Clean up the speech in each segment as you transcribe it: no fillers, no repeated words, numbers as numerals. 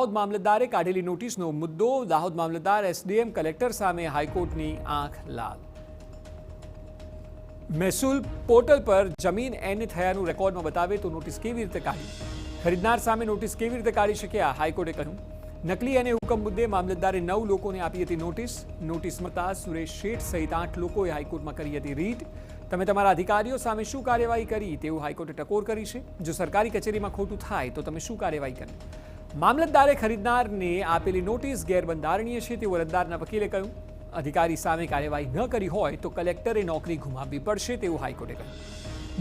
દાહોદ મામલતદારે કાઢેલી નોટિસનો મુદ્દો. દાહોદ મામલતદાર SDM collector સામે હાઈકોર્ટની આંખ લાલ. મહેસૂલ પોર્ટલ પર જમીન એને થયાનું રેકોર્ડમાં બતાવે તો નોટિસ કેવી રીતે કાઢી? ખરીદનાર સામે નોટિસ કેવી રીતે કાઢી શક્યા? હાઈકોર્ટે કહ્યું. નકલી અને હુકમ મુદ્દે મામલતદારે 9 લોકોને આપી હતી નોટિસ. નોટિસ મળતા સુરેશ શેઠ સહિત 8 લોકોએ હાઈકોર્ટમાં કરી હતી રીટ. તમે તમારા અધિકારીઓ સામે શું કાર્યવાહી કરી તેવું હાઈકોર્ટે ટકોર કરી છે. જો સરકારી કચેરીમાં ખોટું થાય તો તમે શું કાર્યવાહી કરી? મામલતદારે ખરીદનારને આપેલી નોટિસ ગેરબંધારણીય છે તેવું અરજદારના વકીલે કહ્યું. અધિકારી સામે કાર્યવાહી ન કરી હોય તો કલેક્ટરે નોકરી ગુમાવવી પડશે તેવું હાઈકોર્ટે કહ્યું.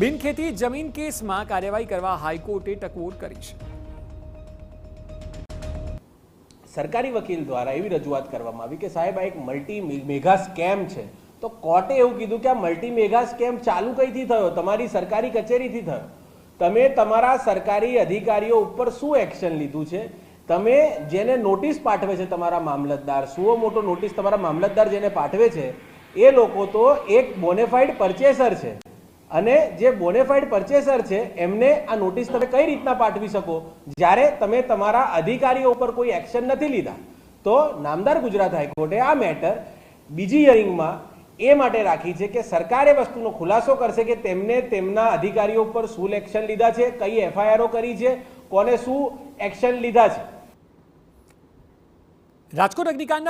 બિનખેતી જમીન કેસમાં કાર્યવાહી કરવા હાઈકોર્ટે ટકોર કરી છે. સરકારી વકીલ દ્વારા એવી રજૂઆત કરવામાં આવી કે સાહેબ આ એક મલ્ટી મેગા સ્કેમ છે. તો કોર્ટે એવું કીધું કે આ મલ્ટી મેગા સ્કેમ ચાલુ કઈથી થયો? તમારી સરકારી કચેરીથી થયો. તમે તમારા સરકારી અધિકારીઓ ઉપર શું એક્શન લીધું છે? તમે જેને નોટિસ પાઠવે છે તમારા મામલતદાર, સુઓ મોટો નોટિસ તમારા મામલતદાર જેને પાઠવે છે એ લોકો તો એક બોનેફાઈડ પરચેસર છે, અને જે બોનેફાઈડ પરચેસર છે એમને આ નોટિસ તમે કઈ રીતના પાઠવી શકો જ્યારે તમે તમારા અધિકારીઓ ઉપર કોઈ એક્શન નથી લીધા? તો નામદાર ગુજરાત હાઈકોર્ટે આ મેટર બીજી હિયરિંગમાં એ માટે રાખી છે કે સરકારે વસ્તુનો ખુલાસો કરશે કે તેમને તેમના અધિકારીઓ ઉપર શું એક્શન લીધા છે, કઈ એફઆઈઆરો કરી છે, કોને શું એક્શન લીધા છે. રાજકોટ અગ્નિકાંડના